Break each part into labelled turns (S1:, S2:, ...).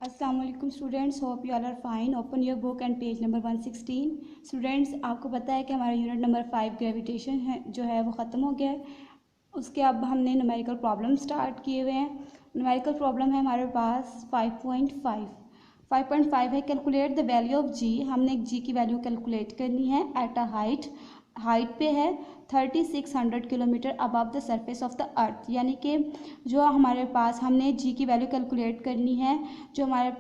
S1: अस्सलाम वालेकुम students, hope you all are fine. Open your book and page number 116। Students, आपको पता है कि हमारा यूनिट नंबर 5 ग्रेविटेशन है जो है वो ख़त्म हो गया है। उसके अब हमने न्यूमेरिकल प्रॉब्लम स्टार्ट किए हुए हैं। न्यूमेरिकल प्रॉब्लम है हमारे पास 5.5 है। कैलकुलेट द वैल्यू ऑफ जी। हमने जी की वैल्यू कैलकुलेट करनी है एट अ हाइट पे है 3600 kilometre above the surface of the earth. यानी कि जो हमारे पास हमने जी की वैल्यू कैलकुलेट करनी है जो हमारे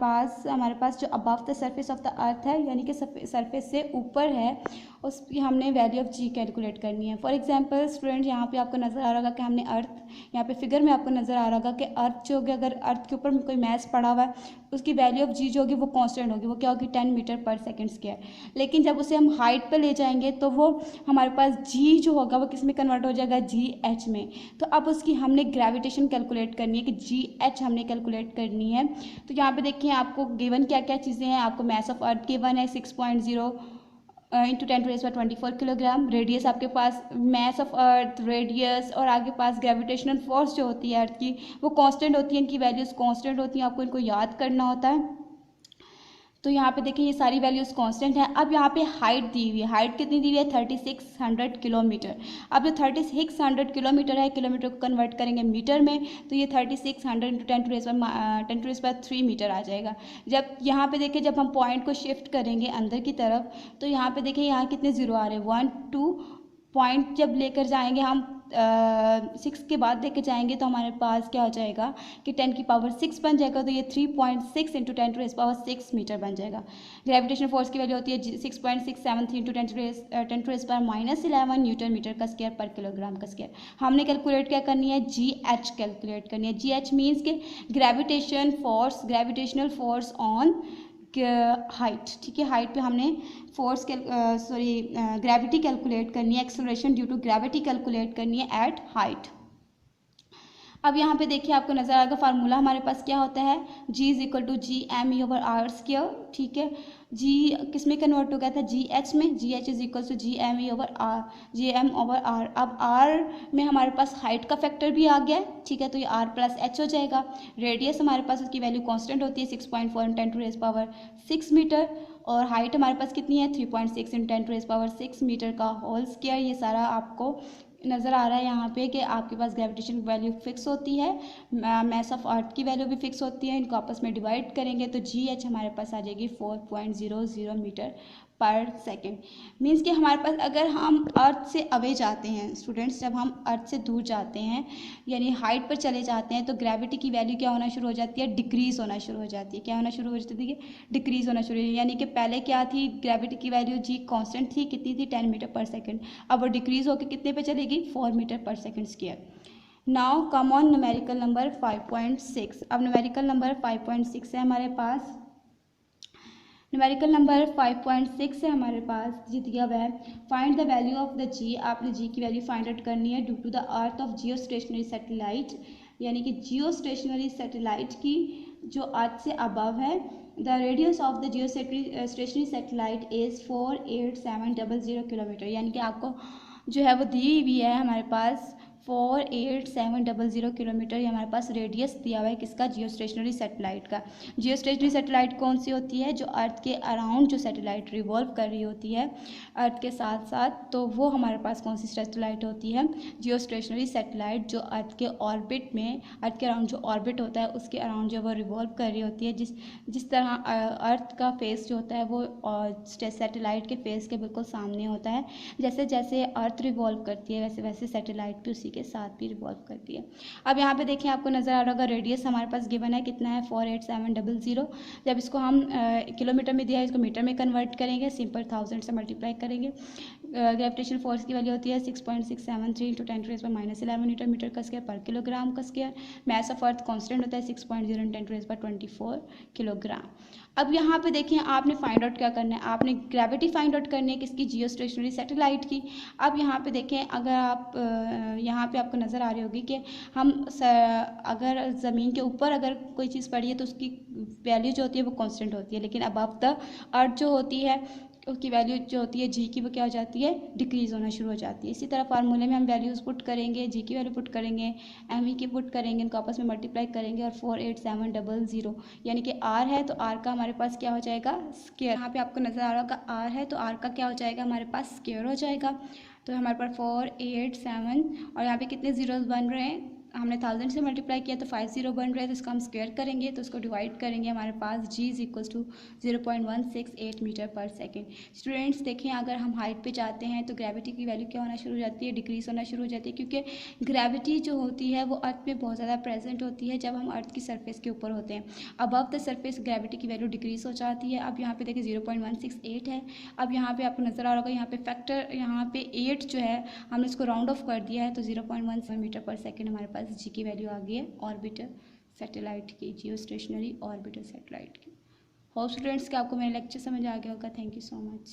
S1: पास जो above the surface of the earth है, यानी कि सरफेस से ऊपर है, उसकी हमने वैल्यू ऑफ जी कैलकुलेट करनी है। फॉर एग्जांपल स्टूडेंट, यहाँ पे आपको नज़र आ रहा होगा कि हमने अर्थ, यहाँ पे फिगर में आपको नज़र आ रहा होगा कि अर्थ जो होगी, अगर अर्थ के ऊपर कोई मैस पड़ा हुआ है, उसकी वैल्यू ऑफ जी जो होगी वो कांस्टेंट होगी। वो क्या होगी? 10 मीटर पर सेकेंड स्क्वायर। लेकिन जब उसे हम हाइट पर ले जाएंगे तो वो हमारे पास जी जो होगा वो किस में कन्वर्ट हो जाएगा? जी एच में। तो अब उसकी हमने ग्रेविटेशन कैलकुलेट करनी है कि जी एच हमने कैलकुलेट करनी है। तो यहाँ पे देखिए आपको गिवन क्या क्या चीज़ें हैं। आपको मैस ऑफ अर्थ गिवन है 6.0 इंटू 10⁻⁴ किलोग्राम। रेडियस आपके पास, मैस ऑफ अर्थ, रेडियस और आगे पास ग्रेविटेशनल फोर्स जो होती है अर्थ की वो कांस्टेंट होती है। इनकी वैल्यूज़ कांस्टेंट होती हैं, आपको इनको याद करना होता है। तो यहाँ पे देखिए ये सारी वैल्यूज़ कांस्टेंट है। अब यहाँ पे हाइट दी हुई है। हाइट कितनी दी हुई है? 3600 किलोमीटर। अब जो 3600 किलोमीटर है, किलोमीटर को कन्वर्ट करेंगे मीटर में, तो ये 3600 इंटू 10⁻³ मीटर आ जाएगा। जब यहाँ पे देखिए, जब हम पॉइंट को शिफ्ट करेंगे अंदर की तरफ, तो यहाँ पे देखिए यहाँ कितने ज़ीरो आ रहे हैं? 1 2 पॉइंट जब लेकर जाएंगे हम 6 के बाद लेकर जाएंगे तो हमारे पास क्या हो जाएगा कि 10⁻6 बन जाएगा। तो ये 3.6 इंटू 10⁻6 मीटर बन जाएगा। ग्रेविटेशनल फोर्स की वैल्यू होती है 6.673 इंटू 10⁻11 न्यूटन मीटर का स्क्वायर पर किलोग्राम का स्क्वायर। हमने कैलकुलेट क्या करनी है? जी एच कैलकुलेट करनी है। जी एच मीन्स के ग्रेविटेशनल फोर्स ऑन हाइट। ठीक है, हाइट पे हमने फोर्स ग्रेविटी कैलकुलेट करनी है, acceleration due to gravity calculate करनी है एट हाइट। अब यहाँ पे देखिए आपको नजर आएगा फार्मूला हमारे पास क्या होता है? G is equal to G M E over R square. ठीक है, जी किस में कन्वर्ट हो गया था? जी एच में। G h is equal to G M E over R, G M over R. अब आर में हमारे पास हाइट का फैक्टर भी आ गया है। ठीक है, तो ये आर प्लस एच हो जाएगा। रेडियस हमारे पास उसकी वैल्यू कांस्टेंट होती है 6.4 10⁻6 मीटर। और हाइट हमारे पास कितनी है? 3.6 10⁻6 मीटर का होल स्क्वायर। ये सारा आपको नज़र आ रहा है यहाँ पे कि आपके पास ग्रेविटेशन वैल्यू फिक्स होती है, मैस ऑफ अर्थ की वैल्यू भी फिक्स होती है। इनको आपस में डिवाइड करेंगे तो जी एच हमारे पास आ जाएगी 4.00 मीटर पर सेकेंड। मीन्स कि हमारे पास, अगर हम अर्थ से अवे जाते हैं स्टूडेंट्स, जब हम अर्थ से दूर जाते हैं यानी हाइट पर चले जाते हैं, तो ग्रेविटी की वैल्यू क्या होना शुरू हो जाती है? डिक्रीज़ होना शुरू हो जाती है। क्या होना शुरू हो जाती है? डिक्रीज़ होना शुरू हो। यानी कि पहले क्या थी? ग्रेविटी की वैल्यू जी कांस्टेंट थी, कितनी थी? 10 मीटर पर सेकेंड। अब वो डिक्रीज़ होकर कितने पे चलेगी? 4 metre per second square. Now come on numerical number 5.6। अब न्यूमेरिकल नंबर 5.6 है हमारे पास। न्यूमेरिकल नंबर 5.6 है हमारे पास, जी दिया हुआ है। Find the value of the G. आपने जी की वैल्यू फाइंड आउट करनी है due to the earth of geostationary satellite, यानी कि जियो स्टेशनरी सैटेलाइट की जो अर्थ से अबव है। The radius of the Jio stationery satellite is 48700 kilometre. यानी कि आपको जो है वो दी हुई है हमारे पास 48700 किलोमीटर। ये हमारे पास रेडियस दिया हुआ है किसका? जियो स्टेशनरी सैटेलाइट का। जियो स्टेशनरी सैटेलाइट कौन सी होती है? जो अर्थ के अराउंड जो सैटेलाइट रिवॉल्व कर रही होती है अर्थ के साथ साथ, तो वो हमारे पास कौन सी सैटेलाइट होती है? जियो स्टेशनरी सैटेलाइट, जो अर्थ के ऑर्बिट में, अर्थ के अराउंड जो ऑर्बिट होता है उसके अराउंड जो वो रिवॉल्व कर रही होती है। जिस तरह अर्थ का फेस जो होता है वो सैटेलाइट के फेस के बिल्कुल सामने होता है। जैसे जैसे अर्थ रिवॉल्व करती है वैसे वैसे सैटेलाइट भी उसी के साथ भी रिवॉल्व करती है। अब यहाँ पे देखिए आपको नज़र आ रहा होगा रेडियस हमारे पास गिवन है कितना है? 48700। जब इसको हम किलोमीटर में दिया है, इसको मीटर में कन्वर्ट करेंगे, सिंपल 1000 से मल्टीप्लाई करेंगे। ग्रेविटेशनल फोर्स की वैल्यू होती है 6.673 इंटू 10⁻11 न्यूटन मीटर का स्क्वायर पर किलोग्राम का square. Mass of earth constant होता है 6.0 10⁻24 किलोग्राम। अब यहाँ पे देखिए आपने फाइंड आउट क्या करना है? आपने ग्रेविटी फाइंड आउट करनी है किसकी? जियो स्टेशनरी सैटेलाइट की। अब यहाँ पे देखें, अगर आप यहाँ पे आपको नज़र आ रही होगी कि हम अगर ज़मीन के ऊपर अगर कोई चीज़ पड़ी है तो उसकी वैल्यू जो होती है वो कांस्टेंट होती है, लेकिन अबव द अर्थ जो होती है उसकी वैल्यू जो होती है जी की वो क्या हो जाती है, डिक्रीज़ होना शुरू हो जाती है। इसी तरह फार्मूले में हम वैल्यूज़ पुट करेंगे, जी की वैल्यू पुट करेंगे, एम की पुट करेंगे, इनको आपस में मल्टीप्लाई करेंगे और 48700 यानी कि आर है तो आर का हमारे पास क्या हो जाएगा, स्क्वायर। यहाँ पे आपको नज़र आ रहा होगा आर है तो आर का क्या हो जाएगा हमारे पास, स्क्वायर हो जाएगा। तो हमारे पास 487 और यहाँ पे कितने ज़ीरोज़ बन रहे हैं, हमने 1000 से मल्टीप्लाई किया तो 50 बन रहे हैं, तो इसको हम स्क्वायर करेंगे तो उसको डिवाइड करेंगे, हमारे पास g is equals to 0.168 metre per second. Students देखें, अगर हम हाइट पे जाते हैं तो ग्रेविटी की वैल्यू क्या होना शुरू हो जाती है, डिक्रीज होना शुरू हो जाती है, क्योंकि ग्रेविटी जो होती है वो अर्थ में बहुत ज़्यादा प्रेजेंट होती है जब हम अर्थ की सरफेस के ऊपर होते हैं। अबव द सरफेस ग्रेविटी की वैल्यू डिक्रीज हो जाती है। अब यहाँ पे देखिए 0.168 है। अब यहाँ पे आपको नज़र आ रहा होगा यहाँ पे फैक्टर, यहाँ पे 8 जो है हमने इसको राउंड ऑफ कर दिया है तो 0.17 मीटर पर सेकेंड हमारे पास जी की वैल्यू आ गई है ऑर्बिटर सैटेलाइट की, जियो स्टेशनरी ऑर्बिटर सैटेलाइट की। होप स्टूडेंट्स के आपको मेरा लेक्चर समझ आ गया होगा। Thank you so much.